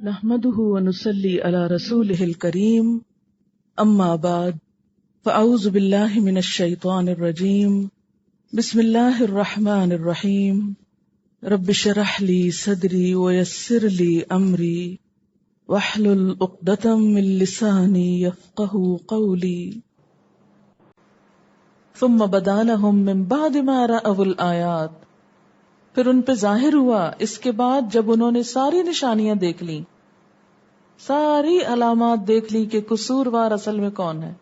نحمده ونصلي على رسوله الكريم اما بعد فاعوذ بالله من الشيطان الرجيم بسم الله الرحمن الرحيم رب اشرح لي صدري ويسر لي امري واحلل عقدة من لساني يفقهوا قولي ثم بدا لهم من بعد ما رأوا الآيات، پھر ان پہ ظاہر ہوا اس کے بعد جب انہوں نے ساری نشانیاں دیکھ لیں، ساری علامات دیکھ لی کہ قصوروار اصل میں کون ہے۔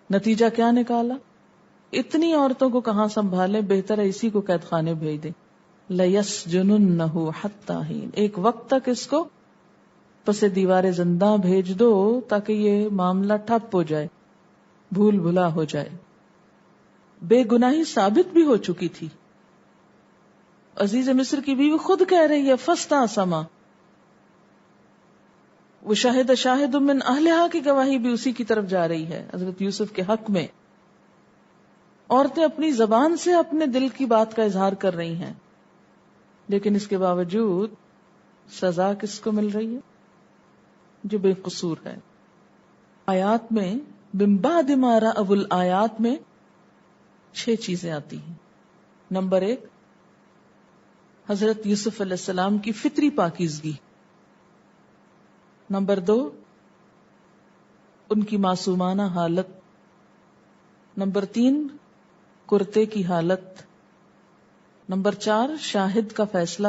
نتیجہ کیا نکالا؟ اتنی عورتوں کو کہاں سنبھالیں، بہتر ہے اسی کو قید خانے بھیج دیں۔ لَيَسْجُنُنَّهُ حَتَّى حِينٍ، ایک وقت تک اس کو پس دیوار زندہ بھیج دو تاکہ یہ معاملہ ٹھپ ہو جائے، بھول بھلا ہو جائے۔ بے گناہی ثابت بھی ہو چکی تھی۔ عزیز مصر کی بیوی خود کہہ رہی ہے فاستعصما، وہ شاہد من اہلہا کی گواہی بھی اسی کی طرف جا رہی ہے حضرت یوسف کے حق میں۔ عورتیں اپنی زبان سے اپنے دل کی بات کا اظہار کر رہی ہیں، لیکن اس کے باوجود سزا کس کو مل رہی ہے؟ جو بے قصور ہے۔ آیات میں من بعد ما رأوا الآیات میں 6 چیزیں آتی ہیں۔ نمبر 1، حضرت یوسف علیہ السلام کی فطری پاکیزگی۔ نمبر 2، ان کی معصومانہ حالت۔ نمبر 3، کرتے کی حالت۔ نمبر 4، شاہد کا فیصلہ۔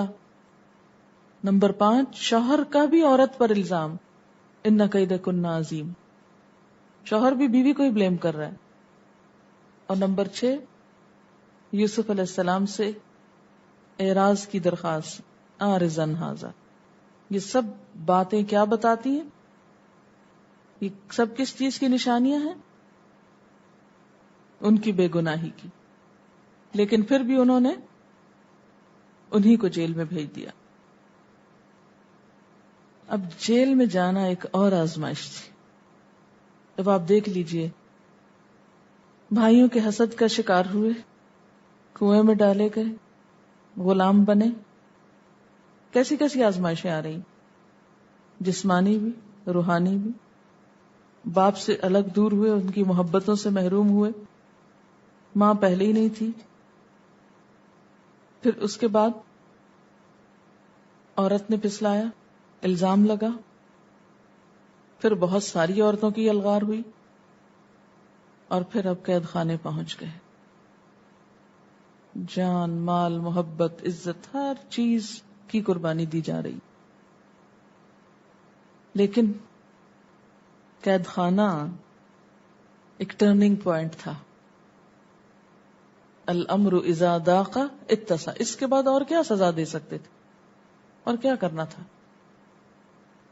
نمبر 5، شوہر کا بھی عورت پر الزام، ان کیدکن عظیم، شوہر بھی بیوی کو ہی بلیم کر رہا ہے۔ اور نمبر 6، یوسف علیہ السلام سے اعراض کی درخواست، اعرضن ھذا۔ یہ سب باتیں کیا بتاتی ہیں؟ یہ سب کس چیز کی نشانیاں ہیں؟ ان کی بے گناہی کی۔ لیکن پھر بھی انہوں نے انہی کو جیل میں بھیج دیا۔ اب جیل میں جانا ایک اور آزمائش تھی۔ اب آپ دیکھ لیجئے، بھائیوں کے حسد کا شکار ہوئے، کنویں میں ڈالے گئے، غلام بنے، کیسی کیسی آزمائشیں آ رہی، جسمانی بھی، روحانی بھی۔ باپ سے الگ دور ہوئے، ان کی محبتوں سے محروم ہوئے، ماں پہلے ہی نہیں تھی۔ پھر اس کے بعد عورت نے پھسلایا، الزام لگا، پھر بہت ساری عورتوں کی الغار ہوئی، اور پھر اب قید خانے پہنچ گئے۔ جان، مال، محبت، عزت، ہر چیز کی قربانی دی جا رہی۔ لیکن قید خانہ ایک ٹرننگ پوائنٹ تھا۔ الامر اذا ضاق اتسع، اس کے بعد اور کیا سزا دے سکتے تھے، اور کیا کرنا تھا؟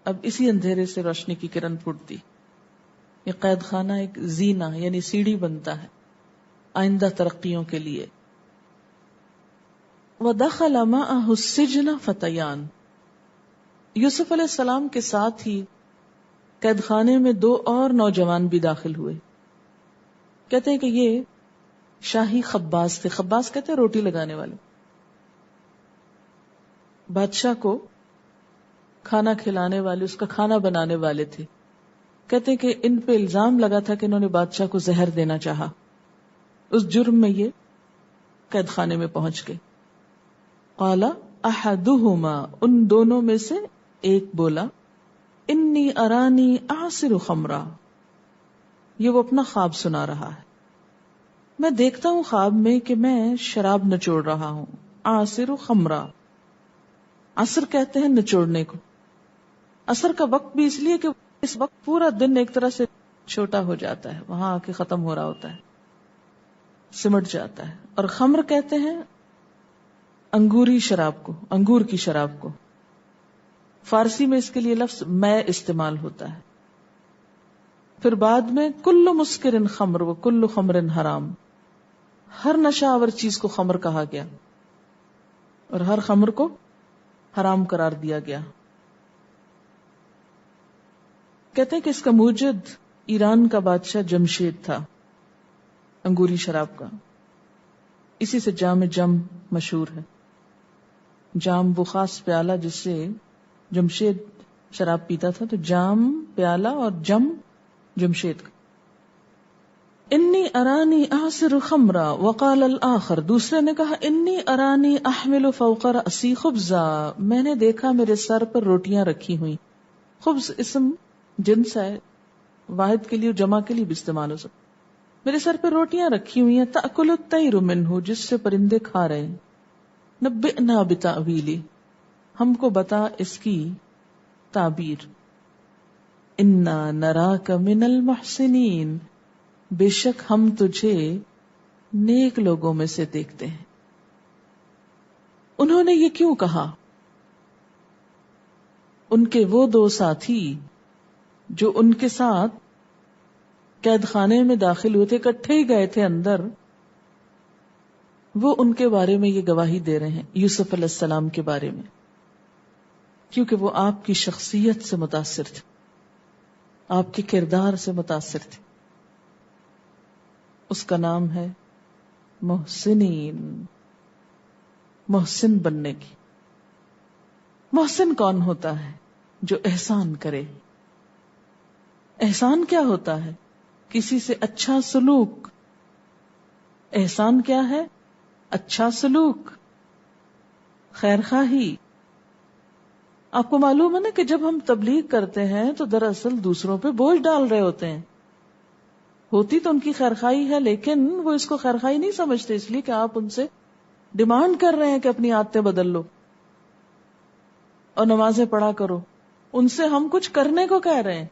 اب اسی اندھیرے سے روشنی کی کرن پھوٹتی۔ یہ قید خانہ ایک زینہ یعنی سیڑھی بنتا ہے آئندہ ترقیوں کے لیے۔ وَدَخَلَ مَعَهُ السِّجْنَ فَتَيَانِ، یوسف علیہ السلام کے ساتھ ہی قید خانے میں 2 اور نوجوان بھی داخل ہوئے۔ کہتے ہیں کہ یہ شاہی خباز تھے۔ خباز کہتے ہیں روٹی لگانے والے۔ بادشاہ کو کھانا کھلانے والے، اس کا کھانا بنانے والے تھے۔ کہتے ہیں کہ ان پہ الزام لگا تھا کہ انہوں نے بادشاہ کو زہر دینا چاہا۔ اس جرم میں یہ قید خانے میں پہنچ گئے۔ قال احدہما، ان دونوں میں سے ایک بولا، انی ارانی اعصر خمرا، یہ وہ اپنا خواب سنا رہا ہے، میں دیکھتا ہوں خواب میں کہ میں شراب نچوڑ رہا ہوں۔ اعصر خمرا، عصر کہتے ہیں نچوڑنے کو۔ عصر کا وقت بھی اس لیے کہ اس وقت پورا دن ایک طرح سے چھوٹا ہو جاتا ہے، وہاں آ کے ختم ہو رہا ہوتا ہے، سمٹ جاتا ہے۔ اور خمر کہتے ہیں انگوری شراب کو، انگور کی شراب کو۔ فارسی میں اس کے لیے لفظ میں استعمال ہوتا ہے۔ پھر بعد میں کل مسکر خمر و کل خمر حرام، ہر نشہ آور چیز کو خمر کہا گیا اور ہر خمر کو حرام قرار دیا گیا۔ کہتے ہیں کہ اس کا موجد ایران کا بادشاہ جمشید تھا، انگوری شراب کا۔ اسی سے جام جم مشہور ہے۔ جام وہ خاص پیالہ جس سے جمشید شراب پیتا تھا، تو جام پیالہ اور جم جمشید کا. انی ارانی اعصر خمرا وقال الاخر، دوسرے نے کہا انی ارانی احمل فوق رأسی خبزا، میں نے دیکھا میرے سر پر روٹیاں رکھی ہوئی. خبز اسم جنس ہے، واحد کے لیے جمع کے لیے بھی استعمال ہو سکتا. میرے سر پہ روٹیاں رکھی ہوئی ہیں، تأکل الطیر منہ، جس سے پرندے کھا رہے ہیں. نبئنا بتأویلی، ہم کو بتا اس کی تعبیر. انا نراک من المحسنین، بے شک ہم تجھے نیک لوگوں میں سے دیکھتے ہیں. انہوں نے یہ کیوں کہا؟ ان کے وہ دو ساتھی جو ان کے ساتھ قید خانے میں داخل ہوئے تھے، اکٹھے ہی گئے تھے اندر، وہ ان کے بارے میں یہ گواہی دے رہے ہیں، یوسف علیہ السلام کے بارے میں، کیونکہ وہ آپ کی شخصیت سے متاثر تھے، آپ کے کردار سے متاثر تھے. اس کا نام ہے محسنین، محسن بننے کی. محسن کون ہوتا ہے؟ جو احسان کرے. احسان کیا ہوتا ہے؟ کسی سے اچھا سلوک. احسان کیا ہے؟ اچھا سلوک، خیر خواہی. آپ کو معلوم ہے نا کہ جب ہم تبلیغ کرتے ہیں تو دراصل دوسروں پہ بوجھ ڈال رہے ہوتے ہیں. ہوتی تو ان کی خیر خواہی ہے، لیکن وہ اس کو خیر خواہی نہیں سمجھتے، اس لیے کہ آپ ان سے ڈیمانڈ کر رہے ہیں کہ اپنی عادتیں بدل لو اور نمازیں پڑھا کرو. ان سے ہم کچھ کرنے کو کہہ رہے ہیں،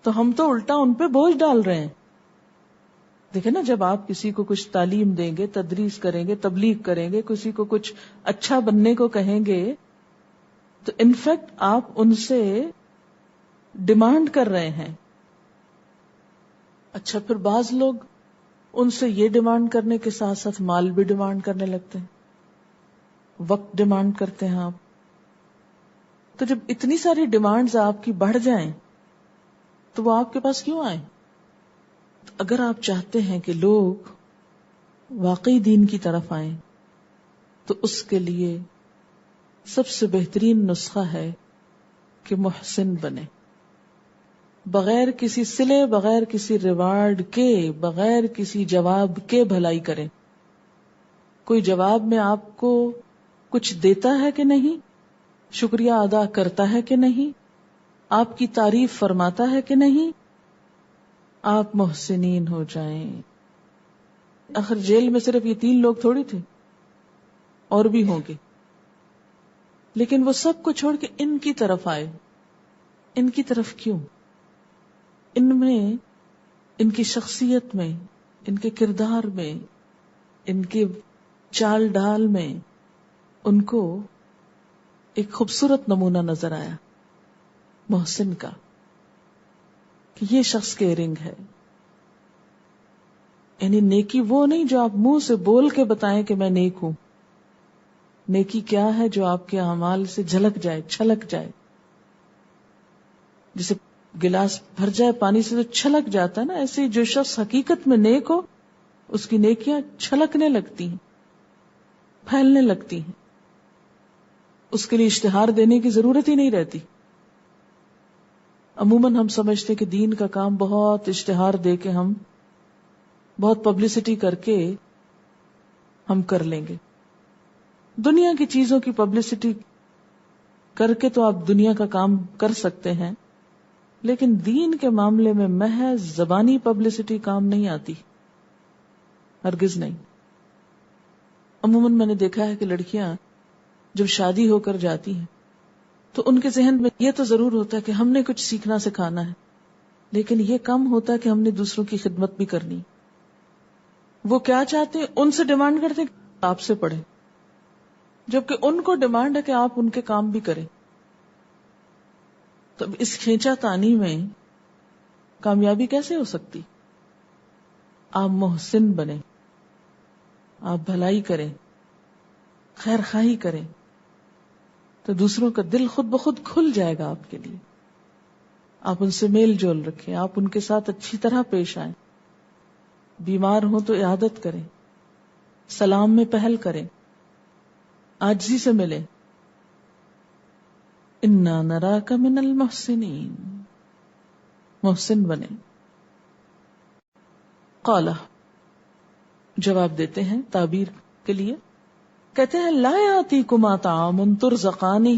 تو ہم تو الٹا ان پہ بوجھ ڈال رہے ہیں. دیکھیں نا، جب آپ کسی کو کچھ تعلیم دیں گے، تدریس کریں گے، تبلیغ کریں گے، کسی کو کچھ اچھا بننے کو کہیں گے، تو انفیکٹ آپ ان سے ڈیمانڈ کر رہے ہیں. اچھا، پھر بعض لوگ ان سے یہ ڈیمانڈ کرنے کے ساتھ ساتھ مال بھی ڈیمانڈ کرنے لگتے ہیں، وقت ڈیمانڈ کرتے ہیں آپ. تو جب اتنی ساری ڈیمانڈز آپ کی بڑھ جائیں تو وہ آپ کے پاس کیوں آئیں؟ تو اگر آپ چاہتے ہیں کہ لوگ واقعی دین کی طرف آئیں تو اس کے لیے سب سے بہترین نسخہ ہے کہ محسن بنے، بغیر کسی صلے، بغیر کسی ریوارڈ کے، بغیر کسی جواب کے بھلائی کریں. کوئی جواب میں آپ کو کچھ دیتا ہے کہ نہیں؟ شکریہ ادا کرتا ہے کہ نہیں؟ آپ کی تعریف فرماتا ہے کہ نہیں؟ آپ محسنین ہو جائیں. آخر جیل میں صرف یہ 3 لوگ تھوڑی تھے، اور بھی ہوں گے، لیکن وہ سب کو چھوڑ کے ان کی طرف آئے. ان کی طرف کیوں؟ ان میں، ان کی شخصیت میں، ان کے کردار میں، ان کے چال ڈال میں ان کو ایک خوبصورت نمونہ نظر آیا محسن کا، کہ یہ شخص کیئرنگ ہے. یعنی نیکی وہ نہیں جو آپ منہ سے بول کے بتائیں کہ میں نیک ہوں. نیکی کیا ہے؟ جو آپ کے اعمال سے جھلک جائے، چھلک جائے. جسے گلاس بھر جائے پانی سے تو چھلک جاتا ہے نا، ایسے جو شخص حقیقت میں نیک ہو اس کی نیکیاں چھلکنے لگتی ہیں، پھیلنے لگتی ہیں. اس کے لیے اشتہار دینے کی ضرورت ہی نہیں رہتی. عموماً ہم سمجھتے کہ دین کا کام بہت اشتہار دے کے، ہم بہت پبلسٹی کر کے ہم کر لیں گے. دنیا کی چیزوں کی پبلسٹی کر کے تو آپ دنیا کا کام کر سکتے ہیں، لیکن دین کے معاملے میں محض زبانی پبلسٹی کام نہیں آتی، ہرگز نہیں. عموماً میں نے دیکھا ہے کہ لڑکیاں جب شادی ہو کر جاتی ہیں تو ان کے ذہن میں یہ تو ضرور ہوتا ہے کہ ہم نے کچھ سیکھنا سکھانا ہے، لیکن یہ کم ہوتا ہے کہ ہم نے دوسروں کی خدمت بھی کرنی. وہ کیا چاہتے ہیں؟ ان سے ڈیمانڈ کرتے ہیں کہ آپ سے پڑھیں، جبکہ ان کو ڈیمانڈ ہے کہ آپ ان کے کام بھی کریں. تو اس کھینچا تانی میں کامیابی کیسے ہو سکتی؟ آپ محسن بنیں، آپ بھلائی کریں، خیر خواہی کریں، تو دوسروں کا دل خود بخود کھل جائے گا آپ کے لیے. آپ ان سے میل جول رکھیں، آپ ان کے ساتھ اچھی طرح پیش آئیں. بیمار ہوں تو عیادت کریں، سلام میں پہل کریں، عاجزی سے ملیں. انا نراک من المحسنین، محسن بنے. قال، جواب دیتے ہیں تعبیر کے لیے، کہتے ہیں لا یاتیکما طعام ترزقانہ،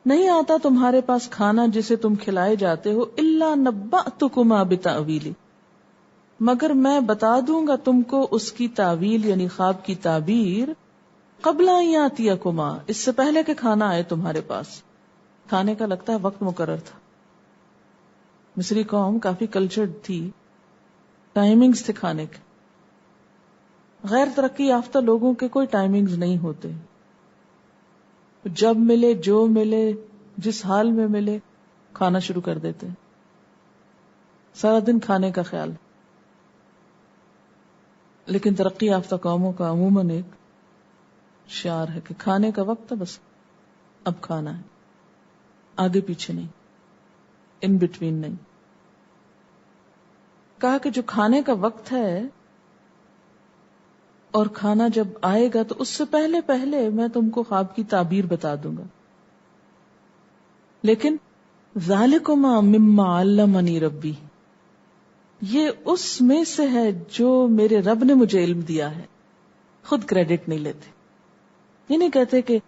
نہیں آتا تمہارے پاس کھانا جسے تم کھلائے جاتے ہو، الا نبأتکما بتأویلہ، مگر میں بتا دوں گا تم کو اس کی تعویل یعنی خواب کی تعبیر، قبل ان یاتیکما، اس سے پہلے کہ کھانا آئے تمہارے پاس. کھانے کا لگتا ہے وقت مقرر تھا. مصری قوم کافی کلچرڈ تھی، ٹائمنگز تھے کھانے کے. غیر ترقی یافتہ لوگوں کے کوئی ٹائمنگز نہیں ہوتے، جب ملے جو ملے جس حال میں ملے کھانا شروع کر دیتے، سارا دن کھانے کا خیال. لیکن ترقی یافتہ قوموں کا عموماً ایک شعار ہے کہ کھانے کا وقت ہے، بس اب کھانا ہے، آگے پیچھے نہیں، ان بٹوین نہیں. کہا کہ جو کھانے کا وقت ہے اور کھانا جب آئے گا تو اس سے پہلے پہلے میں تم کو خواب کی تعبیر بتا دوں گا. لیکن ذالکما مما علمنی ربی، یہ اس میں سے ہے جو میرے رب نے مجھے علم دیا ہے. خود کریڈٹ نہیں لیتے، یہ نہیں کہتے کہ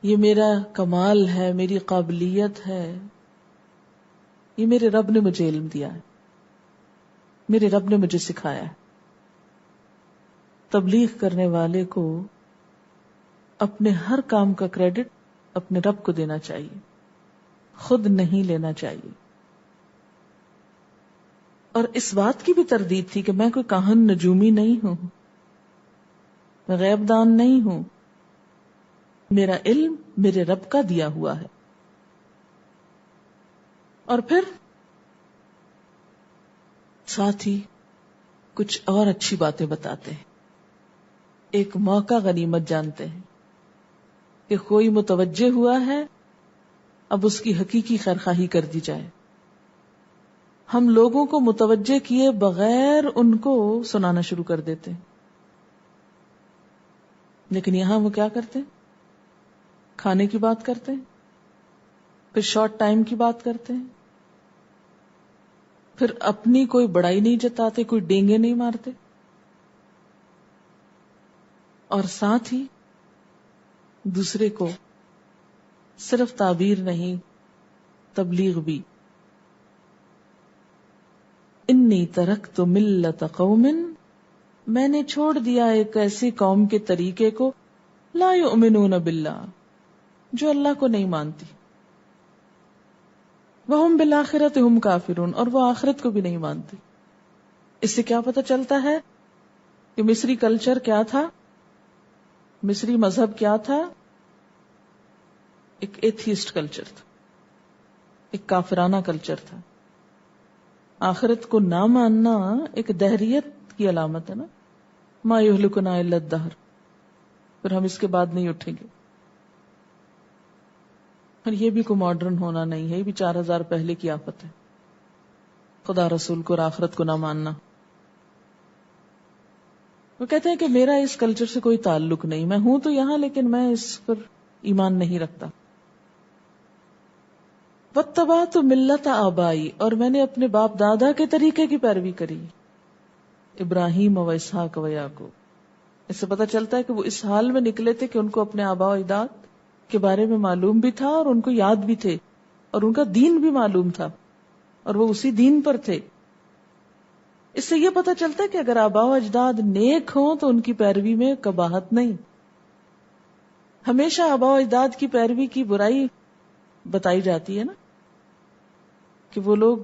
یہ میرا کمال ہے، میری قابلیت ہے، یہ میرے رب نے مجھے علم دیا ہے، میرے رب نے مجھے سکھایا ہے. تبلیغ کرنے والے کو اپنے ہر کام کا کریڈٹ اپنے رب کو دینا چاہیے، خود نہیں لینا چاہیے. اور اس بات کی بھی تردید تھی کہ میں کوئی کاہن نجومی نہیں ہوں، میں غیب دان نہیں ہوں، میرا علم میرے رب کا دیا ہوا ہے. اور پھر ساتھ ہی کچھ اور اچھی باتیں بتاتے ہیں. ایک موقع غنیمت جانتے ہیں کہ کوئی متوجہ ہوا ہے، اب اس کی حقیقی خیرخواہی کر دی جائے. ہم لوگوں کو متوجہ کیے بغیر ان کو سنانا شروع کر دیتے ہیں، لیکن یہاں وہ کیا کرتے ہیں؟ کھانے کی بات کرتے ہیں، پھر شارٹ ٹائم کی بات کرتے ہیں، پھر اپنی کوئی بڑائی نہیں جتاتے، کوئی ڈینگے نہیں مارتے، اور ساتھ ہی دوسرے کو صرف تعبیر نہیں تبلیغ بھی. انی ترکت ملت قوم، میں نے چھوڑ دیا ایک ایسی قوم کے طریقے کو، لا یؤمنون باللہ، جو اللہ کو نہیں مانتی، وہم بالآخرۃ ہم کافرون، اور وہ آخرت کو بھی نہیں مانتی. اس سے کیا پتہ چلتا ہے کہ مصری کلچر کیا تھا، مصری مذہب کیا تھا؟ ایک ایتھیسٹ کلچر تھا، ایک کافرانہ کلچر تھا. آخرت کو نہ ماننا ایک دہریت کی علامت ہے نا، ما یہلکنا الا الدہر، پھر ہم اس کے بعد نہیں اٹھیں گے. اور یہ بھی کوئی ماڈرن ہونا نہیں ہے، یہ بھی 4000 پہلے کی آفت ہے، خدا رسول کو اور آخرت کو نہ ماننا. وہ کہتے ہیں کہ میرا اس کلچر سے کوئی تعلق نہیں، میں ہوں تو یہاں لیکن میں اس پر ایمان نہیں رکھتا. واتبعت ملت آبائی، اور میں نے اپنے باپ دادا کے طریقے کی پیروی کری، ابراہیم و اسحاق و یعقوب. اس سے پتہ چلتا ہے کہ وہ اس حال میں نکلے تھے کہ ان کو اپنے آباء و اجداد کے بارے میں معلوم بھی تھا اور ان کو یاد بھی تھے، اور ان کا دین بھی معلوم تھا اور وہ اسی دین پر تھے. اس سے یہ پتہ چلتا ہے کہ اگر آباء و اجداد نیک ہوں تو ان کی پیروی میں قباحت نہیں. ہمیشہ آباء و اجداد کی پیروی کی برائی بتائی جاتی ہے نا، کہ وہ لوگ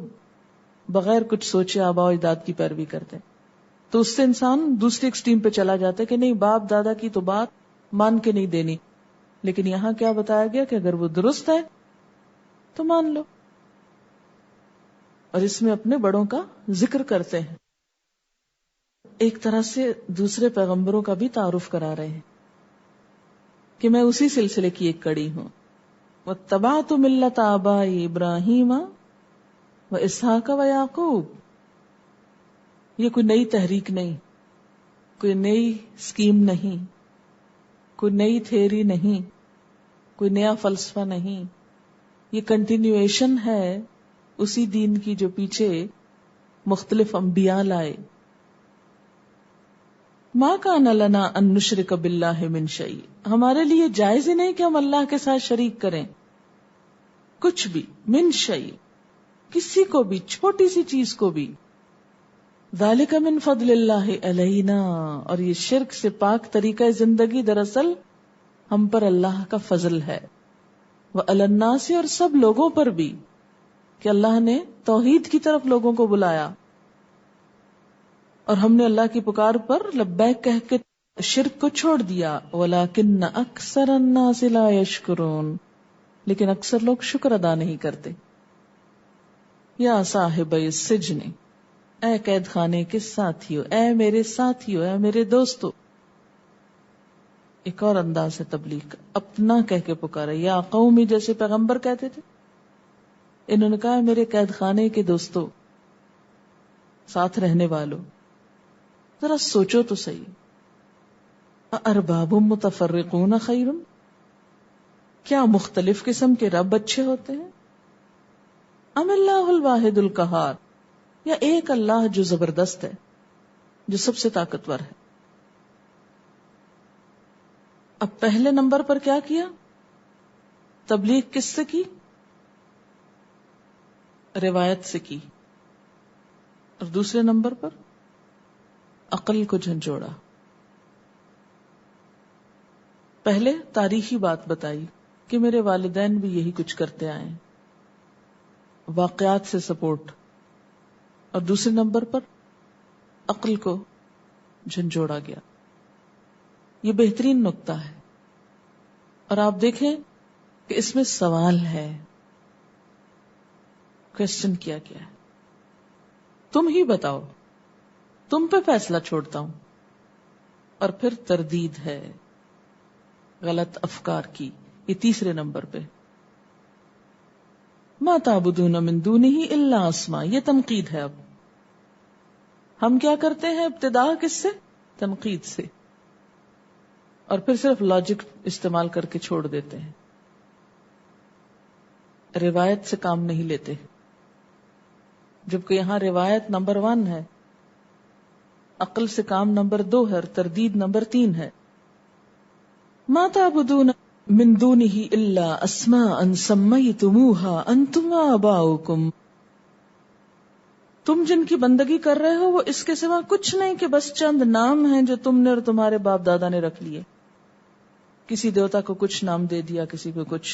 بغیر کچھ سوچے آباء و اجداد کی پیروی کرتے ہیں، تو اس سے انسان دوسری ایکسٹریم پہ چلا جاتا ہے کہ نہیں، باپ دادا کی تو بات مان کے نہیں دینی. لیکن یہاں کیا بتایا گیا کہ اگر وہ درست ہے تو مان لو. اور اس میں اپنے بڑوں کا ذکر کرتے ہیں، ایک طرح سے دوسرے پیغمبروں کا بھی تعارف کرا رہے ہیں کہ میں اسی سلسلے کی ایک کڑی ہوں. واتبعت ملت آبائی ابراہیم و اسحاق و یعقوب. یہ کوئی نئی تحریک نہیں، کوئی نئی اسکیم نہیں، کوئی نئی تھیوری نہیں، کوئی نیا فلسفہ نہیں، یہ کنٹینیویشن ہے اسی دین کی جو پیچھے مختلف انبیاء لائے. ما کان لنا ان نشرک باللہ من شیء، ہمارے لیے جائز ہی نہیں کہ ہم اللہ کے ساتھ شریک کریں کچھ بھی. من شیء، کسی کو بھی، چھوٹی سی چیز کو بھی. ذالک من فضل اللہ علینا، اور یہ شرک سے پاک طریقہ زندگی دراصل ہم پر اللہ کا فضل ہے. وعلی الناس، اور سب لوگوں پر بھی، کہ اللہ نے توحید کی طرف لوگوں کو بلایا اور ہم نے اللہ کی پکار پر لبیک کہہ کے شرک کو چھوڑ دیا. ولکن اکثر الناس لا یشکرون، لیکن اکثر لوگ شکر ادا نہیں کرتے. یا صاحب السجن، اے قید خانے کے ساتھیو، اے میرے ساتھیو، اے میرے دوستو. ایک اور انداز ہے تبلیغ کا، اپنا کہہ کے پکارا. یا قومی، جیسے پیغمبر کہتے تھے، انہوں نے کہا میرے قید خانے کے دوستو، ساتھ رہنے والوں، ذرا سوچو تو صحیح. ارباب متفرقون خیر، کیا مختلف قسم کے رب اچھے ہوتے ہیں؟ ام اللہ الواحد القہار، یا ایک اللہ جو زبردست ہے، جو سب سے طاقتور ہے. اب پہلے نمبر پر کیا کیا؟ تبلیغ کس سے کی؟ روایت سے کی. اور دوسرے نمبر پر عقل کو جھنجھوڑا. پہلے تاریخی بات بتائی کہ میرے والدین بھی یہی کچھ کرتے آئے ہیں، واقعات سے سپورٹ. اور دوسرے نمبر پر عقل کو جھنجھوڑا گیا. یہ بہترین نقطہ ہے. اور آپ دیکھیں کہ اس میں سوال ہے، کوشچن کیا گیا ہے. تم ہی بتاؤ، تم پہ فیصلہ چھوڑتا ہوں. اور پھر تردید ہے غلط افکار کی. یہ تیسرے نمبر پہ. ما تعبدون من دونہ الا اسماء، یہ تنقید ہے. اب ہم کیا کرتے ہیں؟ ابتدا کس سے؟ تنقید سے. اور پھر صرف لاجک استعمال کر کے چھوڑ دیتے ہیں، روایت سے کام نہیں لیتے. جبکہ یہاں روایت نمبر 1 ہے، عقل سے کام نمبر 2 ہے، اور تردید نمبر 3 ہے. ما تعبدون من دونہ الا اسماء سمیتموها انتم وآباؤکم، تم جن کی بندگی کر رہے ہو وہ اس کے سوا کچھ نہیں کہ بس چند نام ہیں جو تم نے اور تمہارے باپ دادا نے رکھ لیے. کسی دیوتا کو کچھ نام دے دیا، کسی کو کچھ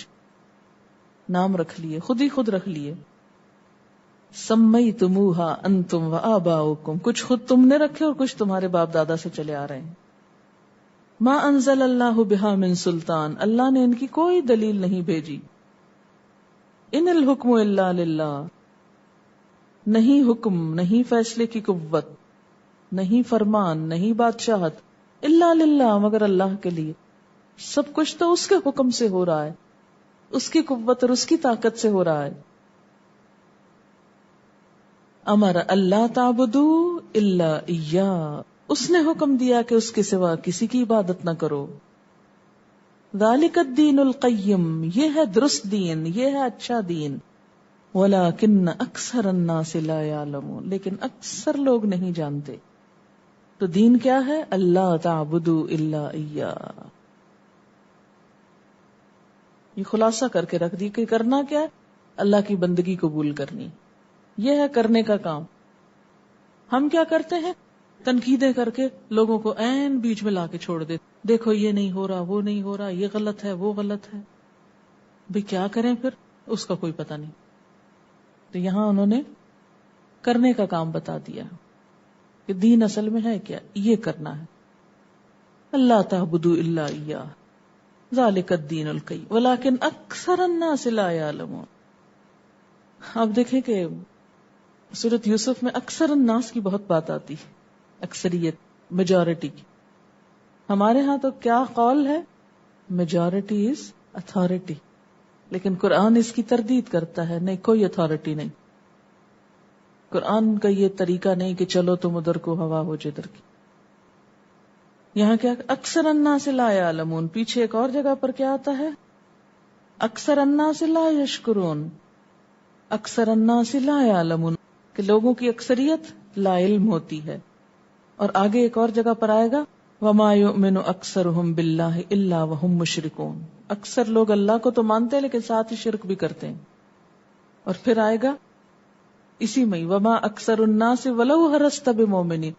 نام رکھ لیے، خود ہی خود رکھ لیے. سمیتموها انتم وآباؤکم، کچھ خود تم نے رکھے اور کچھ تمہارے باپ دادا سے چلے آ رہے ہیں. ما انزل اللہ بہا من سلطان، اللہ نے ان کی کوئی دلیل نہیں بھیجی. ان الحکم الا للہ، نہیں حکم، نہیں فیصلے کی قوت، نہیں فرمان، نہیں بادشاہت، الا للہ، مگر اللہ کے لیے. سب کچھ تو اس کے حکم سے ہو رہا ہے، اس کی قوت اور اس کی طاقت سے ہو رہا ہے. امر اللہ تعبدو الا ایاہ، اس نے حکم دیا کہ اس کے سوا کسی کی عبادت نہ کرو. ذالک الدین القیم، یہ ہے درست دین، یہ ہے اچھا دین. ولکن اکثر الناس لا یعلمون، لیکن اکثر لوگ نہیں جانتے. تو دین کیا ہے؟ اللہ تعبدو الا ایاہ. یہ خلاصہ کر کے رکھ دی کہ کرنا کیا ہے؟ اللہ کی بندگی قبول کرنی، یہ ہے کرنے کا کام. ہم کیا کرتے ہیں؟ تنقیدیں کر کے لوگوں کو عین بیچ میں لا کے چھوڑ دیتے. دیکھو یہ نہیں ہو رہا، وہ نہیں ہو رہا، یہ غلط ہے، وہ غلط ہے. بھی کیا کریں پھر؟ اس کا کوئی پتہ نہیں. تو یہاں انہوں نے کرنے کا کام بتا دیا کہ دین اصل میں ہے کیا، یہ کرنا ہے. اللہ تعبدوا الا ایاہ ذالک الدین القیم ولکن اکثر الناس لا یعلمون. آپ دیکھیں کہ سورۃ یوسف میں اکثر الناس کی بہت بات آتی ہے، اکثریت، میجورٹی کی. ہمارے ہاں تو کیا قول ہے؟ Majority is authority. لیکن قرآن اس کی تردید کرتا ہے، نہیں، کوئی اتھارٹی نہیں. قرآن کا یہ طریقہ نہیں کہ چلو تم ادھر کو ہوا ہو جدھر کی. یہاں کیا اکثر الناس لا یعلمون. پیچھے ایک اور جگہ پر کیا آتا ہے؟ اکثر الناس لا یشکرون، اکثر الناس لا یعلمون، کہ لوگوں کی اکثریت لا علم ہوتی ہے. اور آگے ایک اور جگہ پر آئے گا وما یؤمن اکثرهم باللہ الا وهم مشرکون، اکثر لوگ اللہ کو تو مانتے ہیں لیکن ساتھ ہی شرک بھی کرتے ہیں. اور پھر آئے گا اسی میں وما اکثر الناس ولو حرصت بمؤمنین،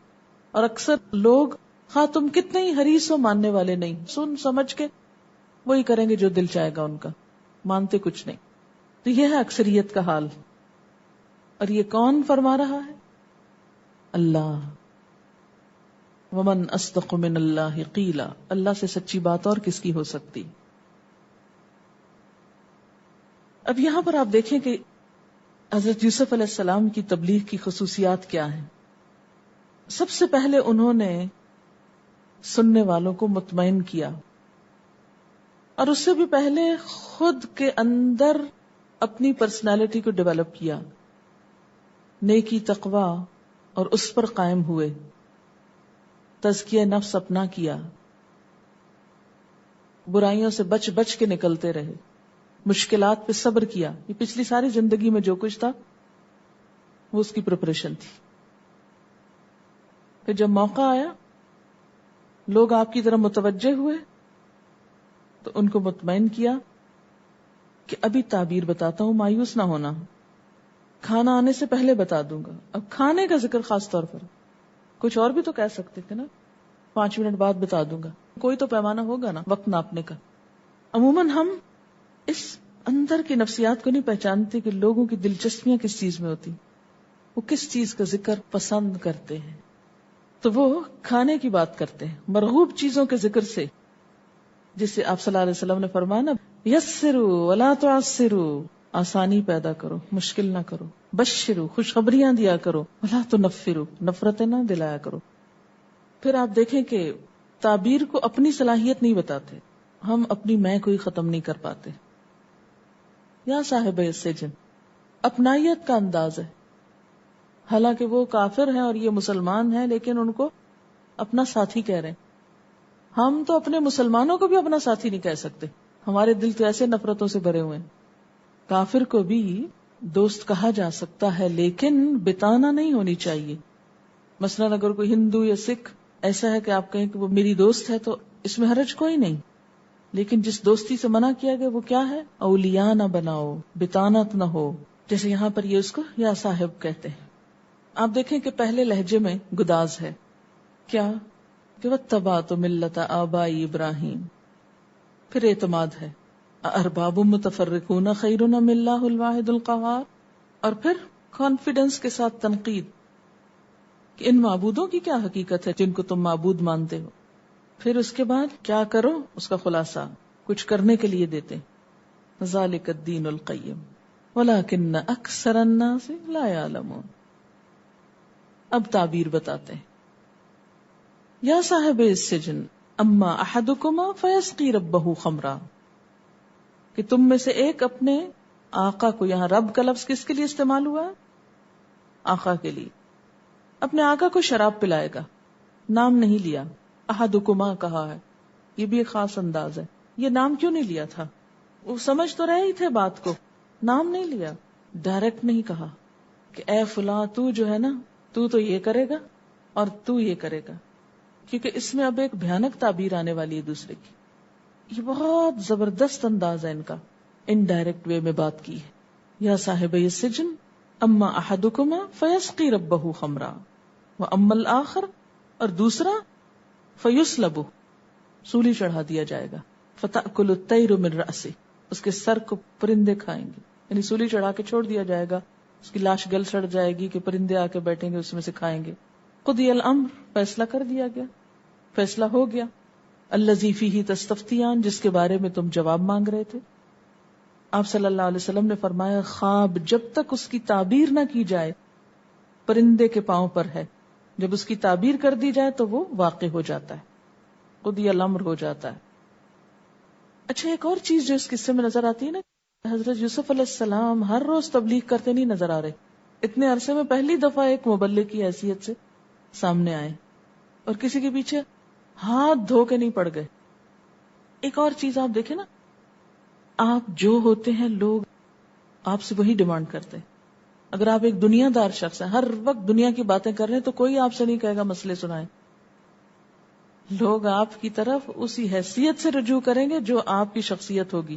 اور اکثر لوگ ہاں تم کتنے ہی حریص ہو ماننے والے نہیں، سن سمجھ کے وہی کریں گے جو دل چاہے گا ان کا، مانتے کچھ نہیں. تو یہ ہے اکثریت کا حال. اور یہ کون فرما رہا ہے؟ اللہ. ومن اصدق من اللہ قیلا، اللہ سے سچی بات اور کس کی ہو سکتی. اب یہاں پر آپ دیکھیں کہ حضرت یوسف علیہ السلام کی تبلیغ کی خصوصیات کیا ہیں. سب سے پہلے انہوں نے سننے والوں کو مطمئن کیا، اور اس سے بھی پہلے خود کے اندر اپنی پرسنالٹی کو ڈیولپ کیا، نیکی تقوی اور اس پر قائم ہوئے، تزکیہ نفس اپنا کیا، برائیوں سے بچ بچ کے نکلتے رہے، مشکلات پہ صبر کیا. یہ پچھلی ساری زندگی میں جو کچھ تھا وہ اس کی پریپریشن تھی. پھر جب موقع آیا لوگ آپ کی طرف متوجہ ہوئے تو ان کو مطمئن کیا کہ ابھی تعبیر بتاتا ہوں، مایوس نہ ہونا، کھانا آنے سے پہلے بتا دوں گا. اب کھانے کا ذکر خاص طور پر، کچھ اور بھی تو کہہ سکتے تھے نا، 5 منٹ بعد بتا دوں گا، کوئی تو پیمانہ ہوگا نا وقت ناپنے کا. عموماً ہم اس اندر کی نفسیات کو نہیں پہچانتے کہ لوگوں کی دلچسپیاں کس چیز میں ہوتی، وہ کس چیز کا ذکر پسند کرتے ہیں. تو وہ کھانے کی بات کرتے ہیں، مرغوب چیزوں کے ذکر سے، جس سے آپ صلی اللہ علیہ وسلم نے فرمایا نا یسروا ولا تعسروا، آسانی پیدا کرو مشکل نہ کرو، بشروا خوشخبریاں دیا کرو، ولا تنفروا نفرتیں نہ دلایا کرو. پھر آپ دیکھیں کہ تعبیر کو اپنی صلاحیت نہیں بتاتے، ہم اپنی میں کو ہی ختم نہیں کر پاتے. یا صاحب السجن اپنائیت کا انداز ہے، حالانکہ وہ کافر ہیں اور یہ مسلمان ہیں لیکن ان کو اپنا ساتھی کہہ رہے ہیں. ہم تو اپنے مسلمانوں کو بھی اپنا ساتھی نہیں کہہ سکتے، ہمارے دل تو ایسے نفرتوں سے بھرے ہوئے ہیں. کافر کو بھی دوست کہا جا سکتا ہے لیکن بتانا نہیں ہونی چاہیے. مثلاً اگر کوئی ہندو یا سکھ ایسا ہے کہ آپ کہیں کہ وہ میری دوست ہے تو اس میں حرج کوئی نہیں، لیکن جس دوستی سے منع کیا گیا وہ کیا ہے؟ اولیاء نہ بناؤ، بتانت نہ ہو، جیسے یہاں پر یہ اس کو یا صاحب کہتے ہیں. آپ دیکھیں کہ پہلے لہجے میں گداز ہے، کیا کہ واتبعت ملت آبائی ابراہیم. پھر اعتماد ہے، ارباب متفرقون خیر ام اللہ الواحد القہار. اور پھر کانفیڈنس کے ساتھ تنقید کہ ان معبودوں کی کیا حقیقت ہے جن کو تم معبود مانتے ہو. پھر اس کے بعد کیا کرو، اس کا خلاصہ کچھ کرنے کے لیے دیتے. ذالک الدین القیم ولکن اکثر الناس لا یعلمون. اب تعبیر بتاتے ہیں. یا صاحب السجن اما احدکما فیسقی ربہ خمرا، کہ تم میں سے ایک اپنے آقا کو، یہاں رب کا لفظ کس کے لیے استعمال ہوا ہے؟ آقا کے لیے. اپنے آقا کو شراب پلائے گا، نام نہیں لیا، احدکما کہا ہے. یہ بھی ایک خاص انداز ہے. یہ نام کیوں نہیں لیا تھا؟ وہ سمجھ تو رہے ہی تھے بات کو، نام نہیں لیا، ڈائریکٹ نہیں کہا کہ اے فلاں تو جو ہے نا تو یہ کرے گا اور تو یہ کرے گا، کیونکہ اس میں اب ایک بھیانک تعبیر آنے والی ہے دوسرے کی. یہ بہت زبردست انداز ہے ان کا، انڈائریکٹ وے میں بات کی ہے. یا صاحب السجن اما احدکما فیسقی ربہ خمرا واما الاخر، اور دوسرا فیسلب، سولی چڑھا دیا جائے گا، فتأکل الطیر من رأسہ، اس کے سر کو پرندے کھائیں گے، یعنی سولی چڑھا کے چھوڑ دیا جائے گا، اس کی لاش گل سڑ جائے گی کہ پرندے آ کے بیٹھیں گے اس میں سے کھائیں گے. قضی الامر، فیصلہ کر دیا گیا، فیصلہ ہو گیا. الذی فیہ تستفتیان، جس کے بارے میں تم جواب مانگ رہے تھے. آپ صلی اللہ علیہ وسلم نے فرمایا خواب جب تک اس کی تعبیر نہ کی جائے پرندے کے پاؤں پر ہے، جب اس کی تعبیر کر دی جائے تو وہ واقع ہو جاتا ہے، قضی الامر ہو جاتا ہے. اچھا ایک اور چیز جو اس قصے میں نظر آتی ہے نا، حضرت یوسف علیہ السلام ہر روز تبلیغ کرتے نہیں نظر آ رہے. اتنے عرصے میں پہلی دفعہ ایک مبلغ کی حیثیت سے سامنے آئے اور کسی کے پیچھے ہاتھ دھو کے نہیں پڑ گئے. ایک اور چیز آپ دیکھیں نا، آپ جو ہوتے ہیں لوگ آپ سے وہی ڈیمانڈ کرتے ہیں. اگر آپ ایک دنیا دار شخص ہیں, ہر وقت دنیا کی باتیں کر رہے ہیں, تو کوئی آپ سے نہیں کہے گا مسئلے سنائیں. لوگ آپ کی طرف اسی حیثیت سے رجوع کریں گے جو آپ کی شخصیت ہوگی.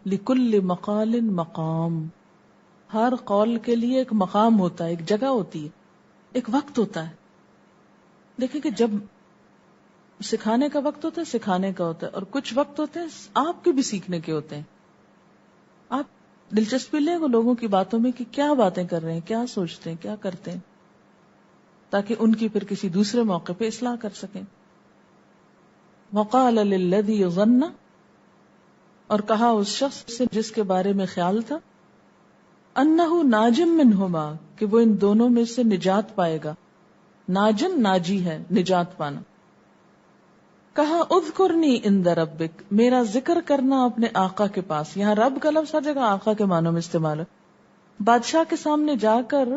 لِكُلِّ مقال مقام, ہر قول کے لیے ایک مقام ہوتا ہے, ایک جگہ ہوتی ہے, ایک وقت ہوتا ہے. دیکھیں کہ جب سکھانے کا وقت ہوتا ہے سکھانے کا ہوتا ہے, اور کچھ وقت ہوتے ہیں آپ کے بھی سیکھنے کے ہوتے ہیں. آپ دلچسپی لیں وہ لوگوں کی باتوں میں کہ کیا باتیں کر رہے ہیں, کیا سوچتے ہیں, کیا کرتے ہیں, تاکہ ان کی پھر کسی دوسرے موقع پہ اصلاح کر سکیں. وقال للذی ظن, اور کہا اس شخص سے جس کے بارے میں خیال تھا, انہ ناجم منہما, کہ وہ ان دونوں میں سے نجات پائے گا. ناجن ناجی ہے, نجات پانا. کہا اذکرنی عند ربک, میرا ذکر کرنا اپنے آقا کے پاس. یہاں رب کا لفظ ہر جگہ آقا کے معنوں میں استعمال ہے. بادشاہ کے سامنے جا کر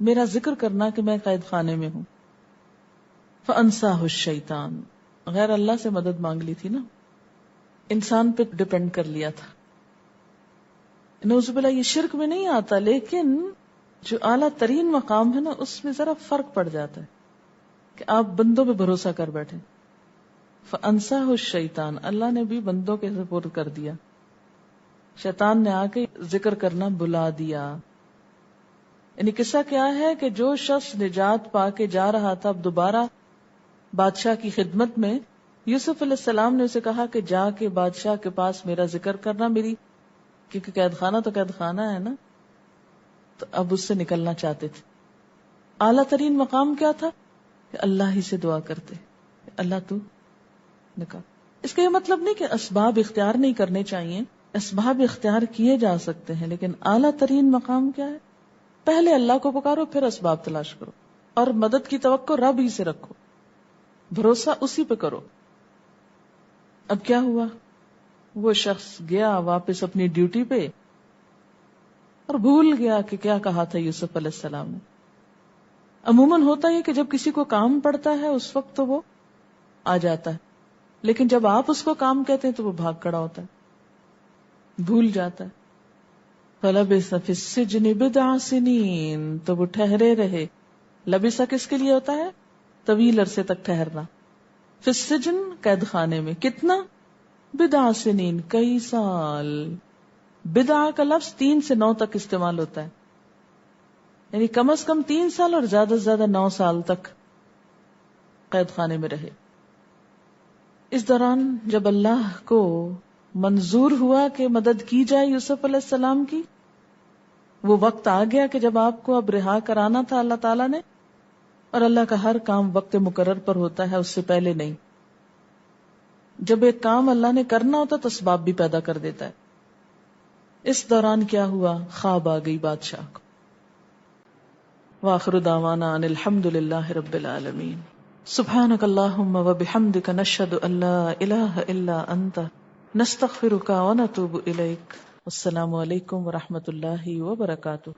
میرا ذکر کرنا کہ میں قید خانے میں ہوں. فانساہ الشیطان, غیر اللہ سے مدد مانگ لی تھی نا, انسان پہ ڈپینڈ کر لیا تھا. نعوذ باللہ یہ شرک میں نہیں آتا, لیکن جو اعلیٰ ترین مقام ہے نا اس میں ذرا فرق پڑ جاتا ہے کہ آپ بندوں پہ بھروسہ کر بیٹھے. فانساہ الشیطان, اللہ نے بھی بندوں کے سپرد کر دیا, شیطان نے آ کے ذکر کرنا بلا دیا. یعنی قصہ کیا ہے کہ جو شخص نجات پا کے جا رہا تھا اب دوبارہ بادشاہ کی خدمت میں, یوسف علیہ السلام نے اسے کہا کہ جا کے بادشاہ کے پاس میرا ذکر کرنا, میری, کیونکہ قید خانہ تو قید خانہ ہے نا, تو اب اس سے نکلنا چاہتے تھے. اعلیٰ ترین مقام کیا تھا کہ اللہ ہی سے دعا کرتے, اللہ تو نکال. اس کا یہ مطلب نہیں کہ اسباب اختیار نہیں کرنے چاہیے, اسباب اختیار کیے جا سکتے ہیں, لیکن اعلیٰ ترین مقام کیا ہے, پہلے اللہ کو پکارو پھر اسباب تلاش کرو, اور مدد کی توقع رب ہی سے رکھو, بھروسہ اسی پہ کرو. اب کیا ہوا, وہ شخص گیا واپس اپنی ڈیوٹی پہ اور بھول گیا کہ کیا کہا تھا یوسف علیہ السلام نے. عموماً ہوتا ہے کہ جب کسی کو کام پڑتا ہے اس وقت تو وہ آ جاتا ہے, لیکن جب آپ اس کو کام کہتے ہیں تو وہ بھاگ کھڑا ہوتا ہے, بھول جاتا ہے. فلبث فی السجن بضع سنین, تو وہ ٹھہرے رہے. لبث کس کے لیے ہوتا ہے, طویل عرصے تک ٹھہرنا. فی السجن قید خانے میں, کتنا, بضع سنین, کئی سال. بضع کا لفظ 3 سے 9 تک استعمال ہوتا ہے, یعنی کم از کم 3 سال اور زیادہ سے زیادہ 9 سال تک قید خانے میں رہے. اس دوران جب اللہ کو منظور ہوا کہ مدد کی جائے یوسف علیہ السلام کی, وہ وقت آ گیا کہ جب آپ کو اب رہا کرانا تھا اللہ تعالیٰ نے, اور اللہ کا ہر کام وقت مقرر پر ہوتا ہے, اس سے پہلے نہیں. جب ایک کام اللہ نے کرنا ہوتا تو اسباب بھی پیدا کر دیتا ہے. اس دوران کیا ہوا, خواب آ گئی بادشاہ کو. وآخر دعوانا ان الحمد للہ رب العالمین. سبحانک اللہم و بحمدک نشہد ان لا الہ الا انت نستغفرک و نتوب الیک. السلام علیکم و رحمۃ اللہ وبرکاتہ.